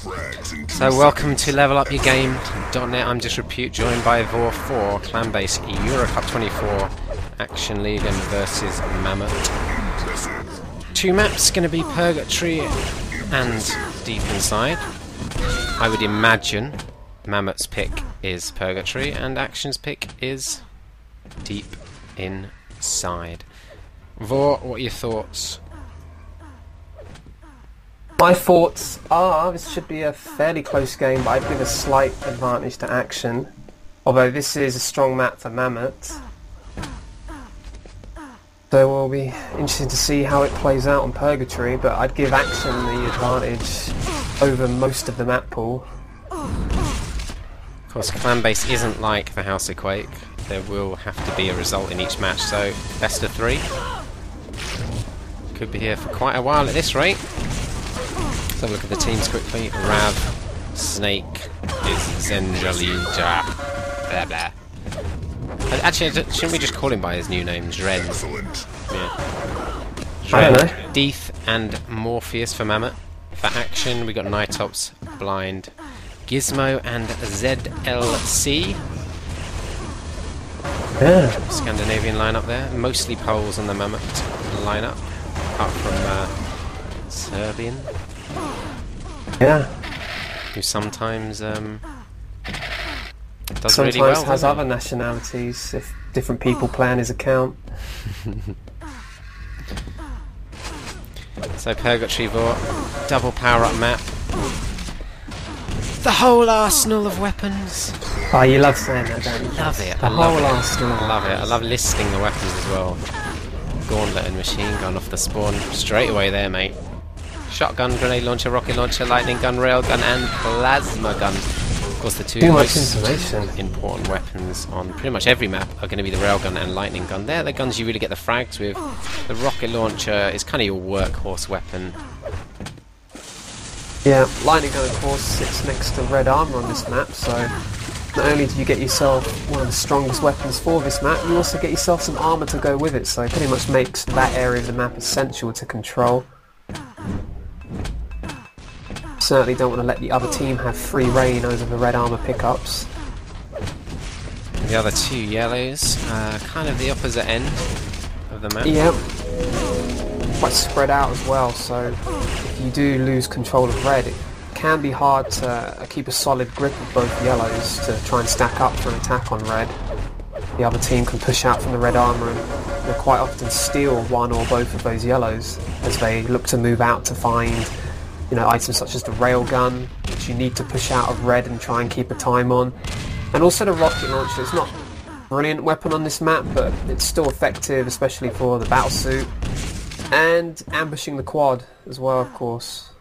So welcome to Level Up Your Game.net. I'm Disrepute, joined by Vor 4, Clan Base Euro Cup 24, aCtion League versus Mamut. Two maps going to be Purgatory and Deep Inside. I would imagine Mamut's pick is Purgatory and aCtion's pick is Deep Inside. Vor, what are your thoughts? My thoughts are this should be a fairly close game, but I'd give a slight advantage to aCtion. Although this is a strong map for Mamut. So it will be interesting to see how it plays out on Purgatory, but I'd give aCtion the advantage over most of the map pool. Of course, Clan Base isn't like the House of Quake. There will have to be a result in each match, so best of 3. Could be here for quite a while at this rate. Let's have a look at the teams quickly. Rav, Snake, is Zenjalita, blah blah. Actually, shouldn't we just call him by his new name, Dren? Yeah. I don't know. Deeth and Morpheus for Mamut. For aCtion, we got Nitops, Blind, Gizmo and ZLC. Yeah. Scandinavian lineup there. Mostly Poles on the Mamut lineup, apart from Serbian. Yeah. Who sometimes does Sometimes really well. Has other nationalities if different people play on his account. So Purgatory Vor, double power up map. The whole arsenal of weapons. Oh, you love saying that, don't you? Love it. The whole arsenal. I love it. I love listing the weapons as well. Gauntlet and machine gun off the spawn straight away there, mate. Shotgun, grenade launcher, rocket launcher, lightning gun, railgun, and plasma gun. Of course, the two most important weapons on pretty much every map are going to be the railgun and lightning gun. They're the guns you really get the frags with. The rocket launcher is kind of your workhorse weapon. Yeah, lightning gun, of course, sits next to red armor on this map, so not only do you get yourself one of the strongest weapons for this map, you also get yourself some armor to go with it, so it pretty much makes that area of the map essential to control. Certainly don't want to let the other team have free reign over the red armor pickups. The other two yellows, kind of the opposite end of the map. Yep. Quite spread out as well, so if you do lose control of red, it can be hard to keep a solid grip of both yellows to try and stack up for an attack on red. The other team can push out from the red armor and quite often steal one or both of those yellows as they look to move out to find, you know, items such as the railgun, which you need to push out of red and try and keep a time on. And also the rocket launcher. It's not a brilliant weapon on this map, but it's still effective, especially for the battlesuit. And ambushing the quad as well, of course.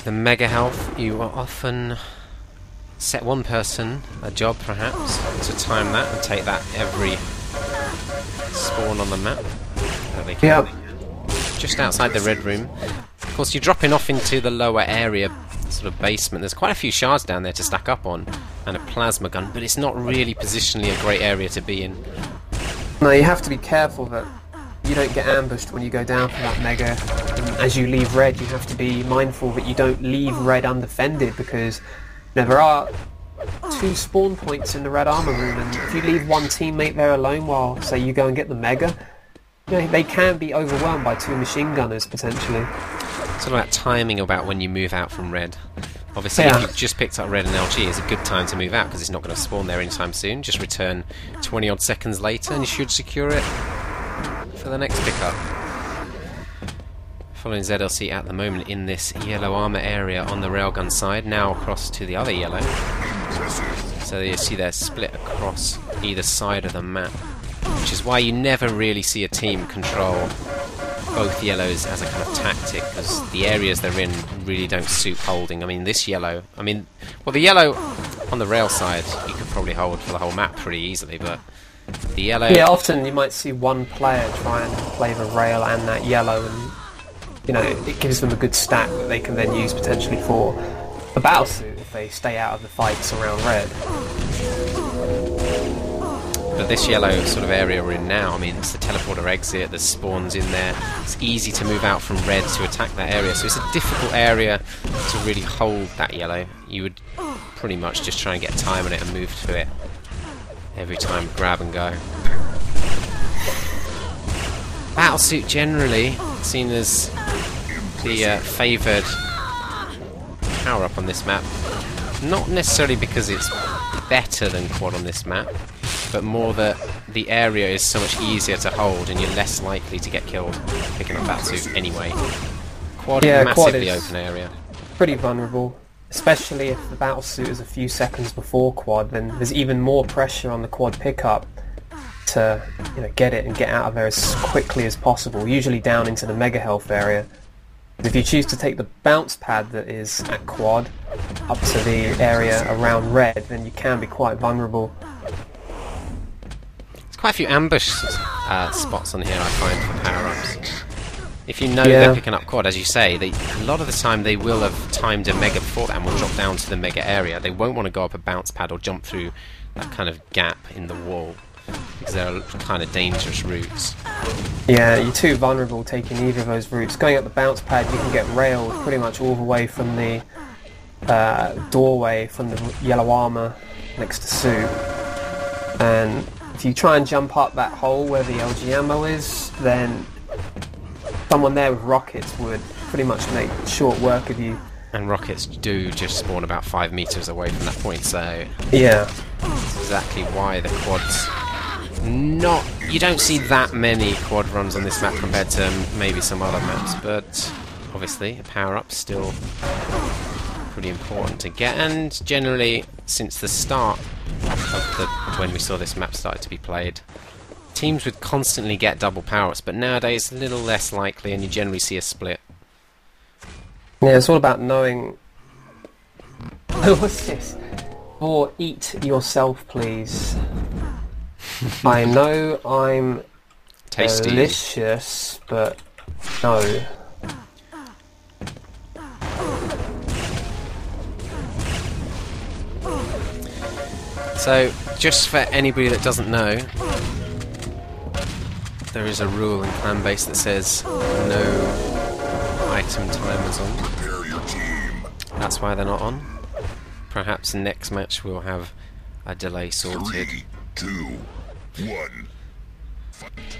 The mega health, you will often set one person a job perhaps to time that and take that every spawn on the map that they can. Yep. Just outside the red room. Of course, you're dropping off into the lower area, sort of basement. There's quite a few shards down there to stack up on, and a plasma gun, but it's not really positionally a great area to be in. No, you have to be careful that you don't get ambushed when you go down for that mega. And as you leave red, you have to be mindful that you don't leave red undefended, because you know, there are 2 spawn points in the red armor room, and if you leave one teammate there alone while, say, you go and get the mega, you know, they can be overwhelmed by 2 machine gunners potentially. It's all about timing about when you move out from red. Obviously, if you've just picked up red and LG, it's a good time to move out because it's not going to spawn there anytime soon. Just return 20 odd seconds later and you should secure it for the next pickup. Following ZLC at the moment in this yellow armor area on the railgun side, now across to the other yellow. So you see they're split across either side of the map, which is why you never really see a team control both yellows as a kind of tactic, because the areas they're in really don't suit holding. I mean, this yellow, well, the yellow on the rail side you could probably hold for the whole map pretty easily, but the yellow... Yeah, often you might see one player try and play the rail and that yellow, and you know, it gives them a good stack that they can then use potentially for a battlesuit if they stay out of the fights around red. But this yellow sort of area we're in now, I mean, it's the teleporter exit, there's spawns in there. It's easy to move out from red to attack that area, so it's a difficult area to really hold that yellow. You would pretty much just try and get time on it and move to it every time, grab and go. Battlesuit generally seen as the favoured power-up on this map. Not necessarily because it's better than quad on this map, but more that the area is so much easier to hold and you're less likely to get killed picking up Battlesuit anyway. Quad is massively open area. Pretty vulnerable, especially if the Battlesuit is a few seconds before quad, then there's even more pressure on the quad pickup to get it and get out of there as quickly as possible, usually down into the mega health area. If you choose to take the bounce pad that is at quad up to the area around red, then you can be quite vulnerable. There's quite a few ambush spots on here, I find, for power-ups. If you know they're picking up quad, as you say, a lot of the time they will have timed a mega before that and will drop down to the mega area. They won't want to go up a bounce pad or jump through that kind of gap in the wall, because they're kind of dangerous routes. Yeah, you're too vulnerable taking either of those routes. Going up the bounce pad, you can get railed pretty much all the way from the doorway from the yellow armour next to Sue. And if you try and jump up that hole where the LG ammo is, then someone there with rockets would pretty much make short work of you. And rockets do just spawn about 5 meters away from that point, so yeah, that's exactly why the quads you don't see that many quad runs on this map compared to maybe some other maps, but obviously a power-up still pretty important to get, and generally since the start of when we saw this map started to be played, teams would constantly get double power-ups, but nowadays a little less likely and you generally see a split. Yeah, it's all about knowing. What's this? Or eat yourself, please. I know I'm tasty, delicious, but no. So, just for anybody that doesn't know, there is a rule in clan base that says no item timers on. That's why they're not on. Perhaps next match we'll have a delay sorted. 3, 2, 1.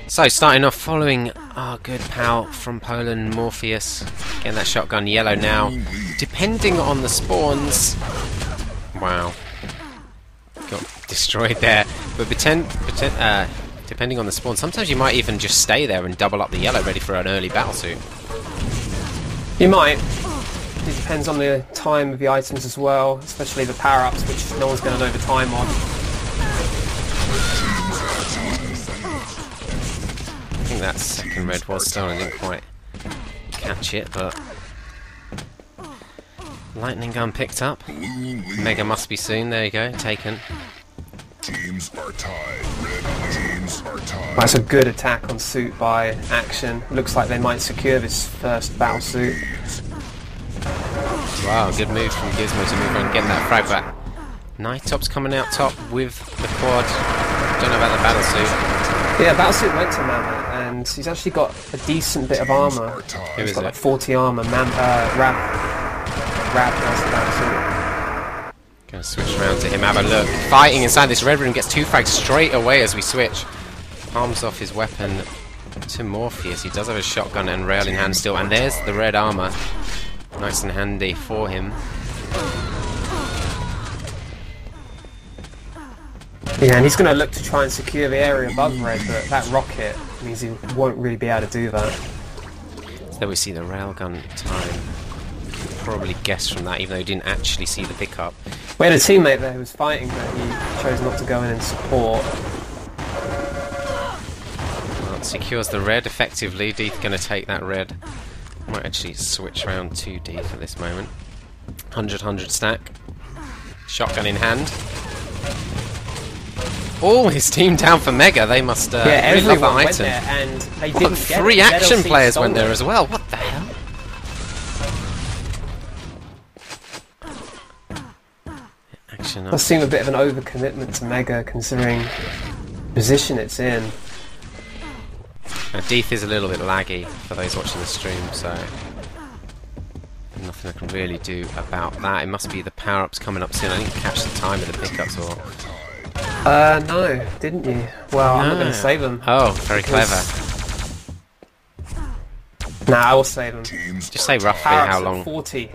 So, starting off following our good pal from Poland, Morpheus, getting that shotgun yellow now. Depending on the spawns... Wow. Got destroyed there. But depending on the spawn, sometimes you might even just stay there and double up the yellow ready for an early battlesuit. You might. It depends on the time of the items as well, especially the power-ups, which no one's going to know the time on. I think that second red was stolen, I didn't quite catch it, but... Lightning gun picked up. Mega must be soon, there you go, taken. Teams are tied. Red teams are tied. That's a good attack on suit by aCtion. Looks like they might secure this first battle suit. Wow, good move from Gizmo to move on, getting that frag back. Nightop's coming out top with the quad. Don't know about the battle suit. Yeah, battlesuit went to Mamut, and he's actually got a decent bit of armour. He's got like 40 armour. Rab has the battlesuit. Gonna switch around to him, have a look. Fighting inside this red room, gets 2 frags straight away as we switch. Palms off his weapon to Morpheus. He does have a shotgun and rail in hand still, and there's the red armour. Nice and handy for him. Yeah, and he's going to look to try and secure the area above red, but that rocket means he won't really be able to do that. So there we see the railgun time. Probably guessed from that, even though he didn't actually see the pickup. We had a teammate there who was fighting, but he chose not to go in and support. Well, it secures the red effectively. Deeth going to take that red. Might actually switch around to D for this moment. 100-100 stack. Shotgun in hand. All his team down for Mega. They must really love that item. There and they What, didn't 3 get it. action ZLC players stole went there it. as well. What the hell? Action up. Does seem a bit of an overcommitment to Mega, considering position it's in. Now, Deeth is a little bit laggy for those watching the stream, so nothing I can really do about that. It must be the power-ups coming up soon. I didn't catch the time of the pickups, or... No, didn't you? Well, I'm not going to save them. Oh, very clever. Nah, I will save them. Just say roughly Power-ups how at long. 40.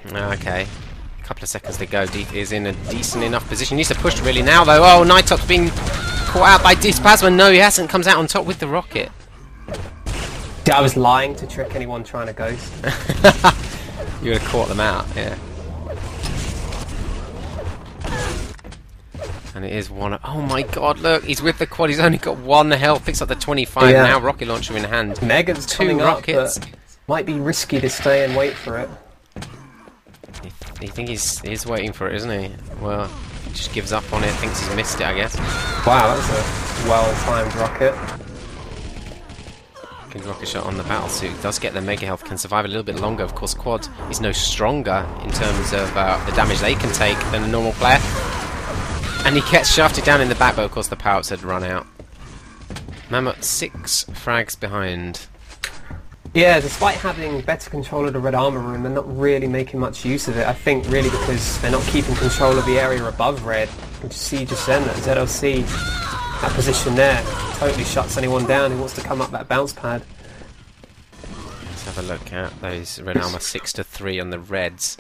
Okay. A couple of seconds to go. Deeth is in a decent enough position. He needs to push really now, though. Oh, Nightop's being caught out by Dispasma. No, he hasn't. Comes out on top with the rocket. I was lying to trick anyone trying to ghost. You would have caught them out, yeah. And it is one. Oh my god, look, he's with the quad. He's only got 1 health. Picks up the 25 now. Rocket launcher in hand. Mega's 2 coming rockets. up, but might be risky to stay and wait for it. You think he's waiting for it, isn't he? Well, he just gives up on it. Thinks he's missed it, I guess. Wow, that's a well-timed rocket. Good rocket shot on the battle suit. Does get the mega health. Can survive a little bit longer. Of course, quad is no stronger in terms of the damage they can take than a normal player. And he gets shafted down in the back, but of course the power-ups had run out. Mamut 6 frags behind. Yeah, despite having better control of the red armor room, they're not really making much use of it. I think really because they're not keeping control of the area above red. You can see just then that ZLC, that position there, totally shuts anyone down who wants to come up that bounce pad. Let's have a look at those red armor 6-3 on the reds.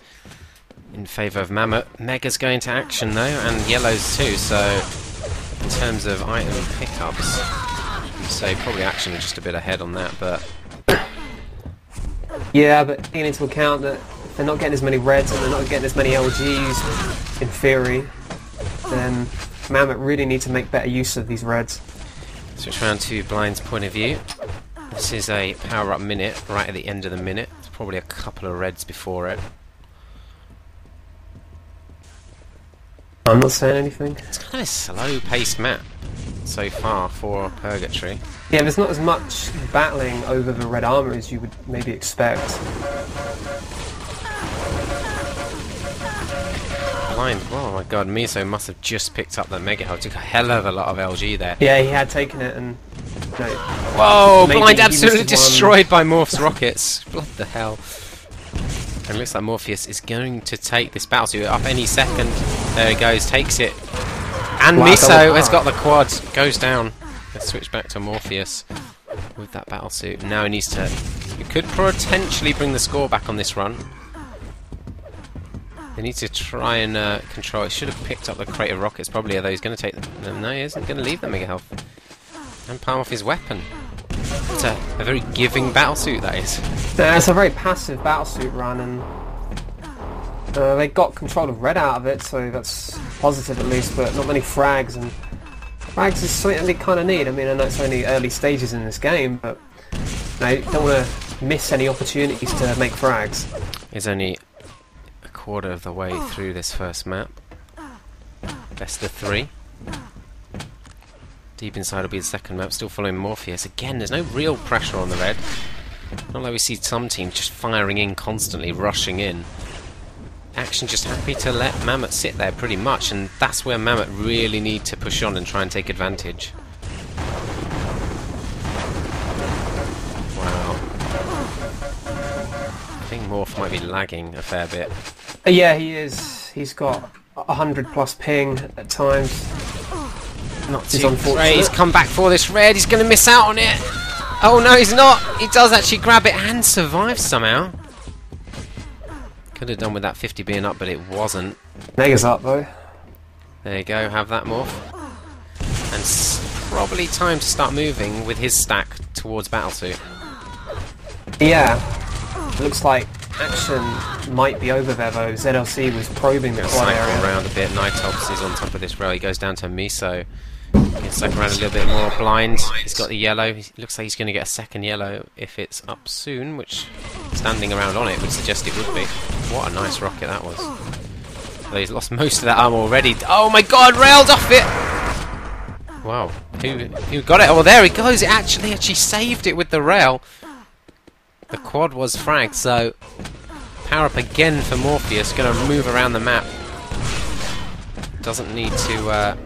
In favour of Mamut. Mega's going to action though, and yellows too, so in terms of item pickups, I'd say probably action is just a bit ahead on that, but... Yeah, but taking into account that if they're not getting as many reds and they're not getting as many LGs, in theory, then Mamut really need to make better use of these reds. Switch round to Blind's point of view. This is a power-up minute, right at the end of the minute. There's probably a couple of reds before it. I'm not saying anything. It's kind of a slow-paced map so far for Purgatory. Yeah, there's not as much battling over the red armor as you would maybe expect. Blind, oh my god, Miso must have just picked up that mega health. Took a hell of a lot of LG there. Yeah, he had taken it and... No, whoa, maybe Blind he absolutely missed one. destroyed by Morph's rockets. What the hell? And it looks like Morpheus is going to take this battlesuit up any second. There he goes, takes it. And wow, Miso has got the quad, goes down. Let's switch back to Morpheus with that battlesuit. Now he needs to... He could potentially bring the score back on this run. They need to try and control it. Should have picked up the crate of rockets. Probably are those going to take them? No, he isn't going to leave them mega health. And palm off his weapon. It's a very giving battlesuit, that is. Yeah, it's a very passive battlesuit run, and they got control of red out of it, so that's positive at least, but not many frags, and frags is something that they kind of need. I mean, I know it's only early stages in this game, but you don't want to miss any opportunities to make frags. It's only a quarter of the way through this first map. Best of 3. Deep inside will be the second map, still following Morpheus. Again, there's no real pressure on the red. Not like we see some teams just firing in constantly, rushing in. aCtion just happy to let Mamut sit there pretty much, and that's where Mamut really need to push on and try and take advantage. Wow. I think Morph might be lagging a fair bit. Yeah, he is. He's got 100 plus ping at times. Not too great. He's come back for this red. He's going to miss out on it. Oh no, he's not. He does actually grab it and survive somehow. Could have done with that 50 being up, but it wasn't. Mega's up though. There you go. Have that morph. And probably time to start moving with his stack towards Battlesuit. Yeah. Looks like aCtion might be over there though. ZLC was probing the quad area. Around a bit. Nightop's is on top of this rail. He goes down to Miso. Gets stuck around a little bit more. Blind. He's got the yellow. He looks like he's going to get a second yellow if it's up soon, which standing around on it would suggest it would be. What a nice rocket that was. Although he's lost most of that armor already. Oh my god, railed off it! Wow. Who got it? Oh, there he goes. It actually saved it with the rail. The quad was fragged, so power up again for Morpheus. Going to move around the map. Doesn't need to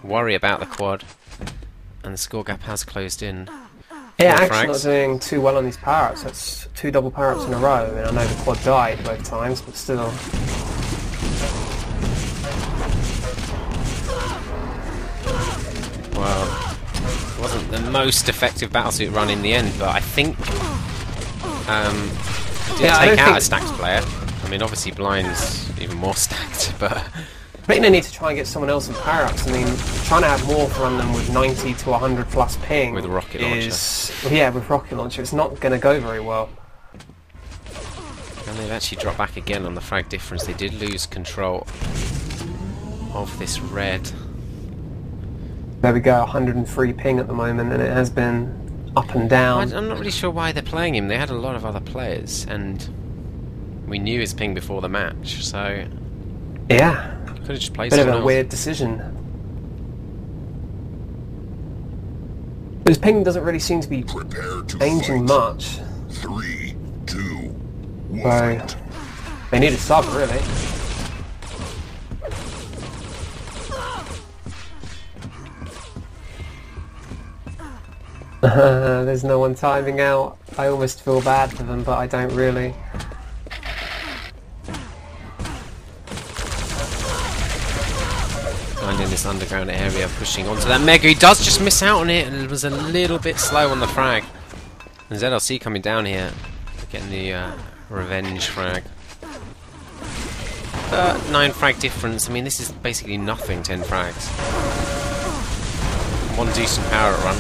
worry about the quad, and the score gap has closed in. Yeah, Four actually not frags. doing too well on these power-ups. That's 2 double power-ups in a row. I mean, I know the quad died both times, but still. Well, it wasn't the most effective battlesuit run in the end, but I think it did take out a stacked player. I mean, obviously Blind's even more stacked, but I think they need to try and get someone else in power-ups. I mean, trying to have Morph run them with 90 to 100 plus ping with a rocket launcher. Yeah, with rocket launcher, it's not going to go very well. And they've actually dropped back again on the frag difference. They did lose control of this red. There we go, 103 ping at the moment, and it has been up and down. I'm not really sure why they're playing him. They had a lot of other players, and we knew his ping before the match, so Yeah, could have just played bit of someone a else. weird decision. But his ping doesn't really seem to be Prepare to changing fight. much. 3, 2, 1. So they need a sub, really. There's no one timing out. I almost feel bad for them, but I don't really. Blind in this underground area, pushing onto that Mega. He does just miss out on it, and it was a little bit slow on the frag. And ZLC coming down here, getting the revenge frag. 9 frag difference. I mean, this is basically nothing. 10 frags. One decent power run.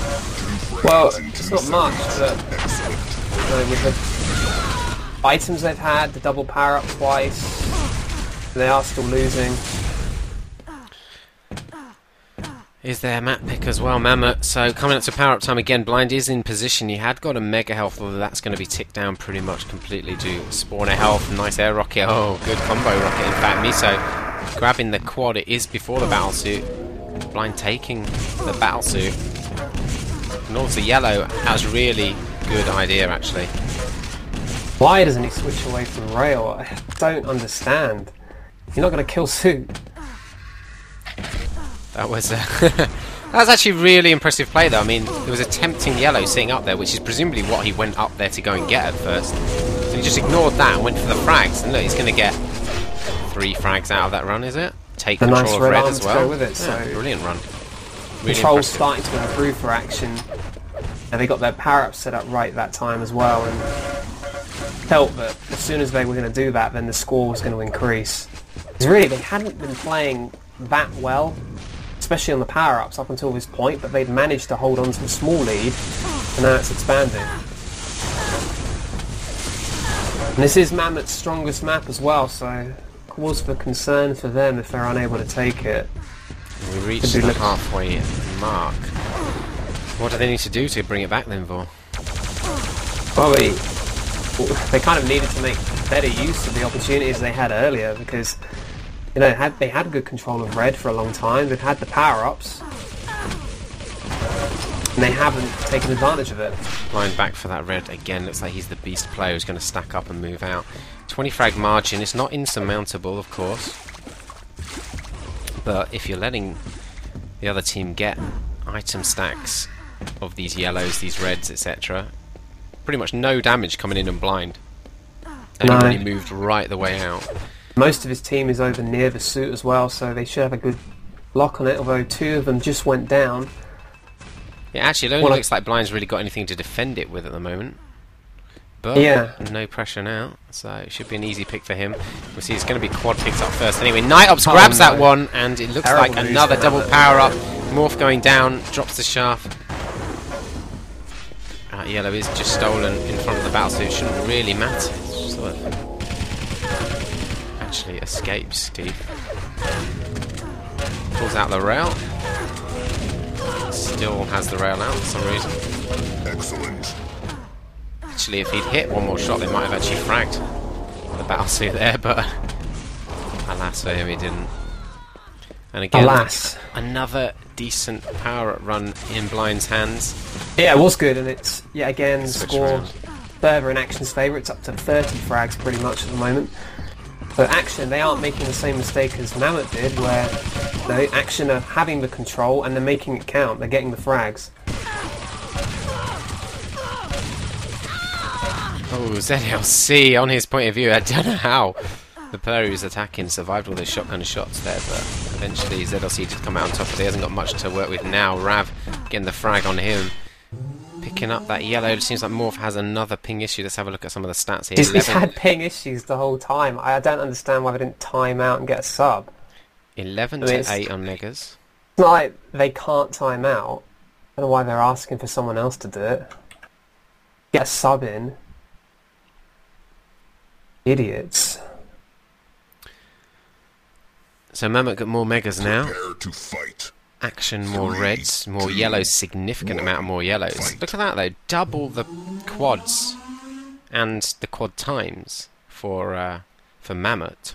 Well, it's not much, but you know, with the items they've had, the double power up twice, they are still losing. Is there a map pick as well, Mamut? So coming up to power up time again, Blind is in position. He had got a mega health, although that's going to be ticked down pretty much completely to spawner health. Nice air rocket. Oh, good combo rocket. In fact, Miso grabbing the quad. It is before the battlesuit. Blind taking the battlesuit. And also yellow has really good idea actually. Why doesn't he switch away from rail? I don't understand. You're not going to kill suit. That was that was actually really impressive play though. I mean, there was a tempting yellow sitting up there, which is presumably what he went up there to go and get at first. So he just ignored that and went for the frags. And look, he's going to get 3 frags out of that run, is it? Take The control nice of red red arm as to well. go with it, Yeah, so brilliant run. Really Control's impressive. starting to improve for action. And they got their power up set up right that time as well, and felt that as soon as they were going to do that, then the score was going to increase. Because really, they hadn't been playing that well, especially on the power-ups up until this point, but they'd managed to hold on to a small lead, and now it's expanding. And this is Mamut's strongest map as well, so cause for concern for them if they're unable to take it. We reached the halfway mark. What do they need to do to bring it back then, Vor? Well, they kind of needed to make better use of the opportunities they had earlier, because you know they had good control of red for a long time. They've had the power-ups, and they haven't taken advantage of it. Blind back for that red again. Looks like he's the beast player who's going to stack up and move out. 20 frag margin. It's not insurmountable, of course, but if you're letting the other team get item stacks of these yellows, these reds, etc., pretty much no damage coming in and Blind. And he really moved right the way out. Most of his team is over near the suit as well, so they should have a good lock on it, although 2 of them just went down. Yeah, actually, it only looks like Blind's really got anything to defend it with at the moment. But yeah, no pressure now, so it should be an easy pick for him. We'll see, it's going to be quad picked up first. Anyway, Night Ops grabs that one, and it looks like another double power up. Morph going down, drops the shaft. Yellow is just stolen in front of the battle, so it shouldn't really matter. It's sort of actually escapes Steve. Pulls out the rail. Still has the rail out for some reason. Excellent. Actually, if he'd hit one more shot, they might have actually fragged the battlesuit there, but alas for him, he didn't. And again, alas, another decent power run in Blind's hands. Yeah, it was good, and it's yet again Switch score around. further in Action's favour. It's up to 30 frags pretty much at the moment. But aCtion, they aren't making the same mistake as Mamut did, where aCtion are having the control and they're making it count. They're getting the frags. Oh, ZLC, on his point of view, I don't know how the player who's attacking survived all those shotgun shots there, but eventually ZLC just come out on top of it. He hasn't got much to work with now. Rav getting the frag on him. Picking up that yellow. It seems like Morph has another ping issue. Let's have a look at some of the stats here. He's had ping issues the whole time. I don't understand why they didn't time out and get a sub. 11 to 8 on Negas. It's not like they can't time out. I don't know why they're asking for someone else to do it. Get a sub in. Idiots. So Mamut got more Megas now. Prepare to fight. aCtion more reds, more yellows, significant amount of more yellows. Look at that though, double the quads and the quad times for Mamut,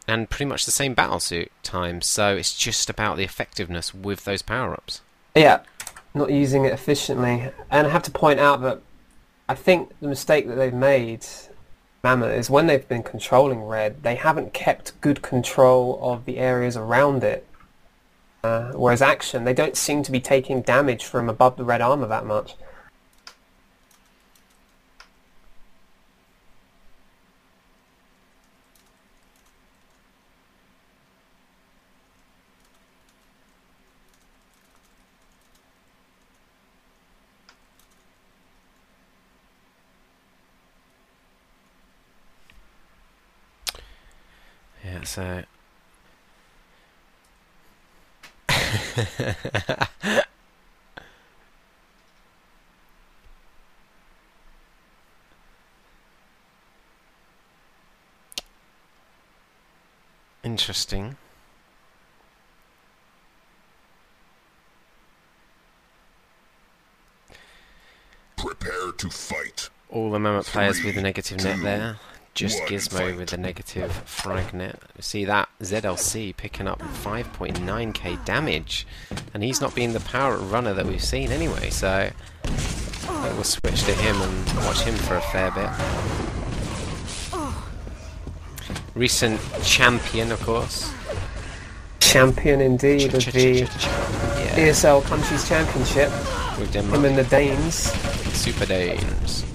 and pretty much the same battlesuit times. So it's just about the effectiveness with those power-ups. Yeah, not using it efficiently. And I have to point out that I think the mistake that they've made, Mamut, is when they've been controlling red, they haven't kept good control of the areas around it. Whereas aCtion, they don't seem to be taking damage from above the red armor that much. Yeah, so... Interesting. Prepare to fight. All the Mamut players with a negative net there. Just One Gizmo fight. with the negative frag net. See that ZLC picking up 5.9k damage, and he's not been the power runner that we've seen anyway. So I think we'll switch to him and watch him for a fair bit. Recent champion, of course. Champion indeed of the Yeah, ESL Countries Championship. with Him Denmark. and the Danes. Super Danes.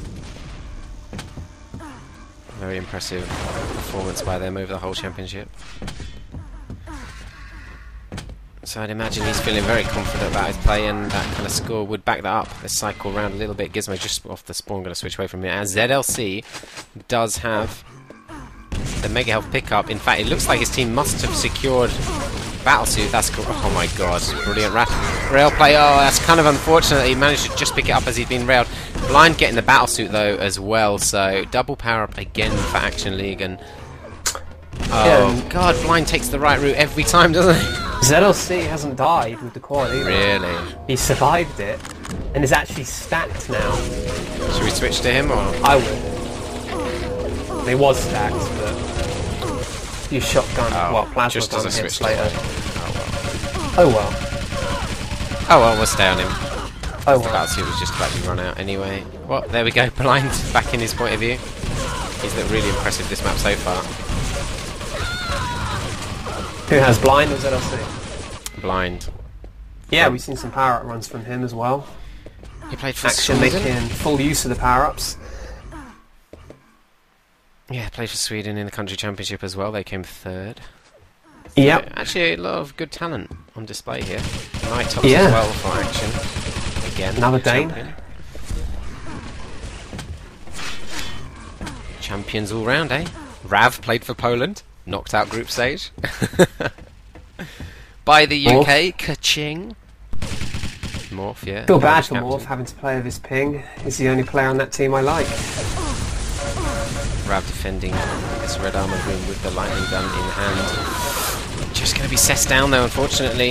Very impressive performance by them over the whole championship. So I'd imagine he's feeling very confident about his play, and that kind of score would back that up. Let's cycle around a little bit. Gizmo just off the spawn, going to switch away from it. And ZLC does have the Mega Health pickup. In fact, it looks like his team must have secured Battlesuit. That's cool. Oh my god, brilliant rail play. Oh, that's kind of unfortunate that he managed to just pick it up as he'd been railed. Blind getting the Battlesuit though as well, so double power up again for aCtion League. And oh god, Blind takes the right route every time, doesn't he? ZLC hasn't died with the quad either. Really? He survived it and is actually stacked now. Should we switch to him or? I would. They was stacked, but you shotgun, well, plasma just as gun a hits switch. later. Oh well. Oh well. Oh well, we'll stay on him. Oh The well. Battlesuit was just about to run out anyway. Well, there we go. Blind back in his point of view. He's looked really impressive this map so far. Who has Blind or ZLC? Blind. Yeah, we've seen some power-up runs from him as well. He played for aCtion Sweden. making full use of the power-ups. Yeah, played for Sweden in the country championship as well. They came third. Yep. So, actually, a lot of good talent on display here. Nightops Yeah. as well for aCtion. Again, Another Dane. champion. Champions all round, eh? Rav played for Poland. Knocked out group stage. By the UK, Kaching. Morph, yeah. Feel bad Polish for captain. Morph having to play with his ping. He's the only player on that team I like. Rav defending this red armor room with the lightning gun in hand. Just going to be cessed down though, unfortunately.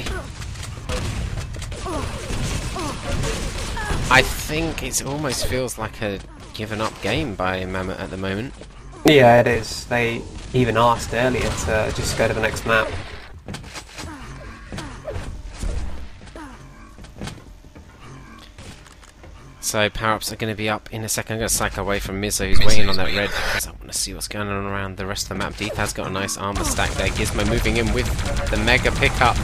I think it almost feels like a given up game by Mamut at the moment. Yeah, it is. They even asked earlier to just go to the next map. So power-ups are going to be up in a second. I'm going to cycle away from Mizzo, who's waiting on that red, because I want to see what's going on around the rest of the map. Deep has got a nice armor stack there. Gizmo moving in with the mega pickup.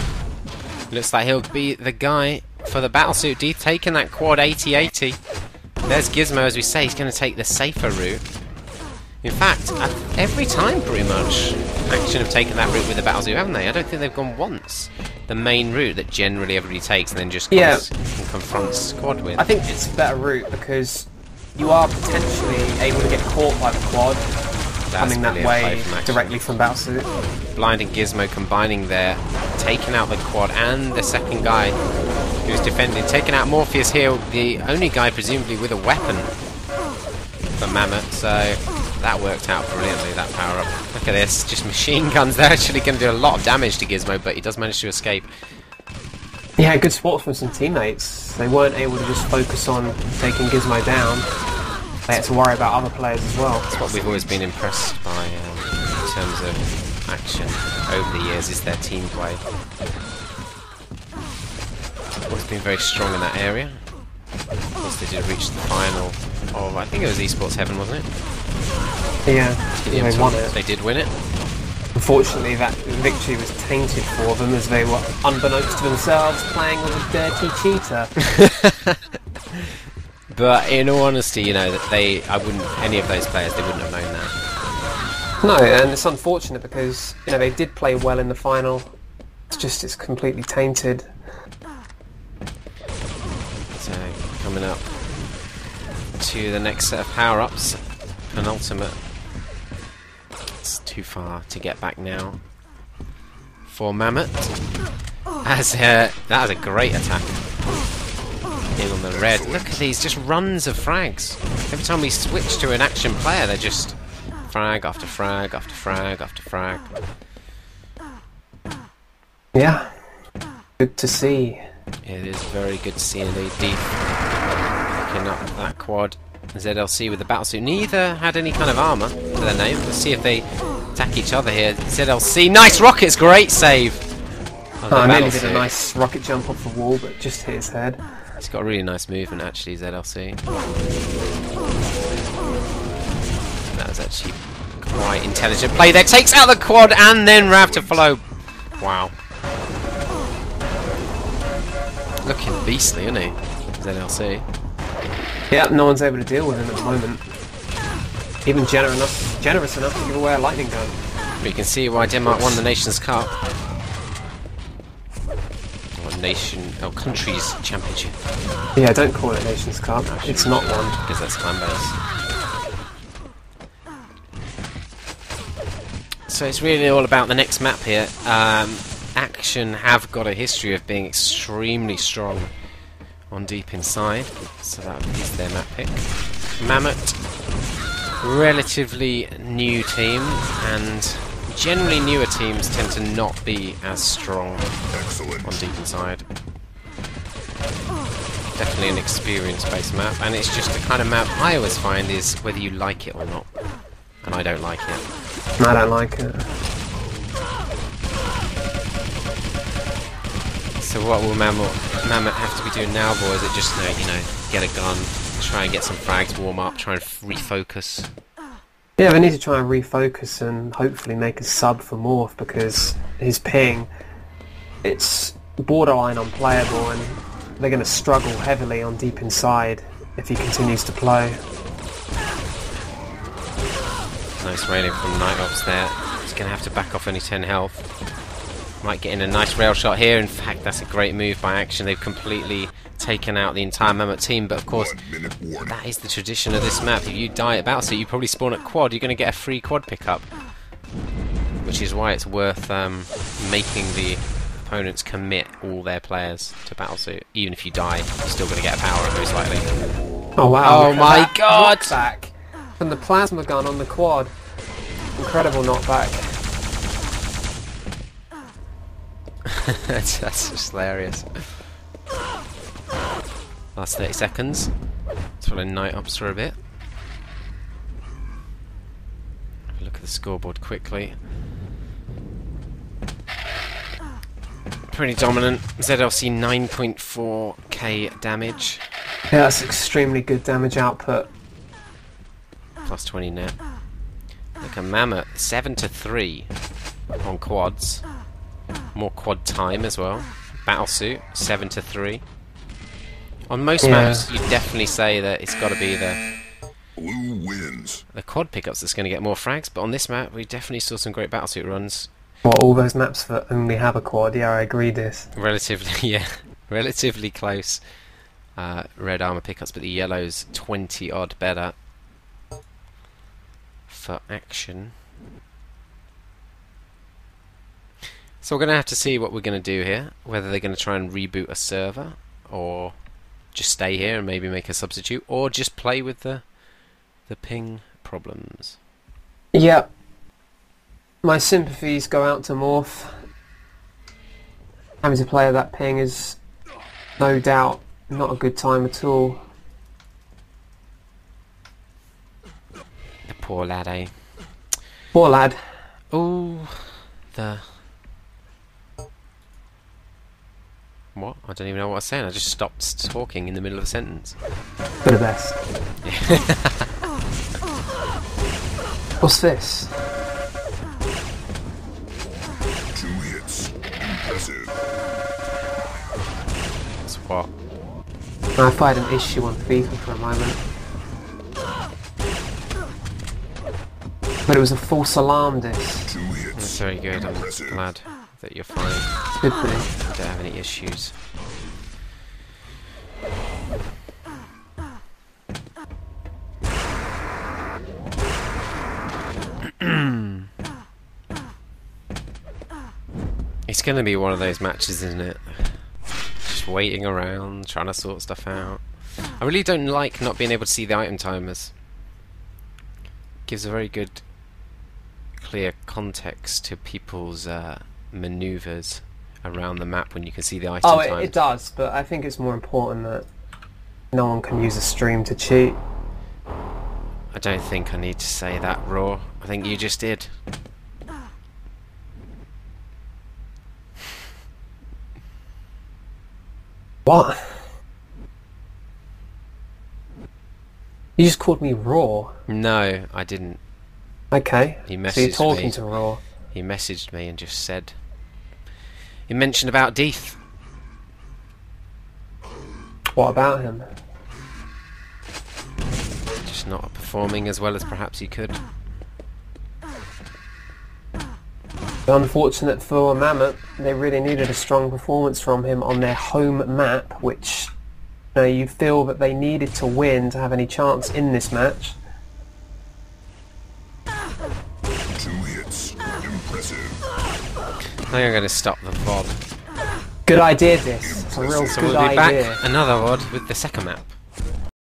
Looks like he'll be the guy for the battlesuit. Deep taking that quad 80-80. There's Gizmo, as we say, he's going to take the safer route. In fact, every time pretty much, aCtion have taken that route with the battlesuit, haven't they? I don't think they've gone once. The main route that generally everybody takes and then just confronts squad with. I think it's a better route because you are potentially able to get caught by the quad coming that way directly from battlesuit. Blind and Gizmo combining there, taking out the quad and the second guy who's defending, taking out Morpheus here, the only guy presumably with a weapon for Mammoth, so that worked out brilliantly, that power up. Look at this, just machine guns. They're actually going to do a lot of damage to Gizmo, but he does manage to escape. Yeah, good support from some teammates. They weren't able to just focus on taking Gizmo down. They had to worry about other players as well. That's what we've always been impressed by in terms of aCtion over the years, is their team play. Always been very strong in that area. Of course, they did reach the final of, I think it was Esports Heaven, wasn't it? Yeah, they won it. They did win it. Unfortunately, that victory was tainted for them as they were, unbeknownst to themselves, playing with a dirty cheater. But in all honesty, you know, that any of those players, they wouldn't have known that. No, and it's unfortunate because, you know, they did play well in the final. It's completely tainted. So, coming up to the next set of power-ups, penultimate. It's too far to get back now for Mammoth. That was a great attack. In on the red. Look at these, just runs of frags. Every time we switch to an aCtion player, they're just frag after frag after frag after frag. Yeah, good to see. It is very good to see indeed. Deep picking up that quad. ZLC with the battlesuit. Neither had any kind of armor to their name. Let's see if they attack each other here. ZLC, nice rockets, great save. I nearly did a nice rocket jump off the wall, but just hit his head. He's got a really nice movement actually, ZLC. That was actually quite intelligent play there. Takes out the quad and then Rav to follow. Wow. Looking beastly, isn't he? ZLC. Yeah, no one's able to deal with him at the moment. Even generous enough to give away a lightning gun. But you can see why Denmark won the Nations Cup. Or countries championship. Yeah, don't call it Nations Cup. It's not one. Because that's clan base. So it's really all about the next map here. aCtion have got a history of being extremely strong on deep inside, so that is their map pick. Mammoth, relatively new team, and generally newer teams tend to not be as strong on deep inside. Definitely an experience-based map, and it's just the kind of map I always find is whether you like it or not, and I don't like it. I don't like it. So what will Mammoth have to be doing now, boys? Is it just, you know, get a gun, try and get some frags, warm up, try and refocus? Yeah, they need to try and refocus and hopefully make a sub for Morph, because his ping, it's borderline unplayable and they're going to struggle heavily on deep inside if he continues to play. Nice railing from Night Ops there. He's going to have to back off only 10 health. Might get in a nice rail shot here. In fact, that's a great move by aCtion. They've completely taken out the entire Mammoth team, but of course, that is the tradition of this map. If you die at battlesuit, you probably spawn at quad, you're going to get a free quad pickup. Which is why it's worth making the opponents commit all their players to battlesuit. Even if you die, you're still going to get a power up most likely. Oh wow, oh my god! Knockback from the plasma gun on the quad. Incredible knockback. That's just hilarious. Last 30 seconds. Let's follow Night Ops for a bit. Have a look at the scoreboard quickly. Pretty dominant. ZLC 9.4k damage. Yeah, that's extremely good damage output. Plus 20 net. Look at Mammoth, 7 to 3 on quads. More quad time as well. Battlesuit, 7 to 3. On most maps, you'd definitely say that it's got to be the Blue wins. quad pickups that's going to get more frags, but on this map, we definitely saw some great Battlesuit runs. Well, all those maps that only have a quad, yeah, I agree this. Relatively, yeah, relatively close red armor pickups, but the yellow's 20 odd better for action. So we're going to have to see what we're going to do here, whether they're going to try and reboot a server, or just stay here and maybe make a substitute, or just play with the ping problems. Yeah. My sympathies go out to Morph. Having to play with that ping is no doubt not a good time at all. The poor lad, eh? Poor lad. Oh, the... What? I don't even know what I was saying. I just stopped talking in the middle of a sentence. For the best. What's this? 2 hits. Impressive. That's what? I fired an issue on FIFA for a moment. But it was a false alarm disc. 2 hits. That's very good. I'm glad that you're fine. Good thing. I don't have any issues. It's going to be one of those matches, isn't it? Just waiting around, trying to sort stuff out. I really don't like not being able to see the item timers. Gives a very good, clear context to people's maneuvers around the map when you can see the item timers. Oh, it does, but I think it's more important that no one can use a stream to cheat. I don't think I need to say that, Raw. I think you just did. What? You just called me Raw. No, I didn't. Okay. He messaged so you're talking me. to Raw. He messaged me and just said... He mentioned about Deeth. What about him? Just not performing as well as perhaps he could. Unfortunate for Mammoth, they really needed a strong performance from him on their home map, which you feel that they needed to win to have any chance in this match. 2 hits. Impressive. I think I'm going to stop the VOD. Good idea, this. It's a real So good we'll be idea. back another VOD with the second map.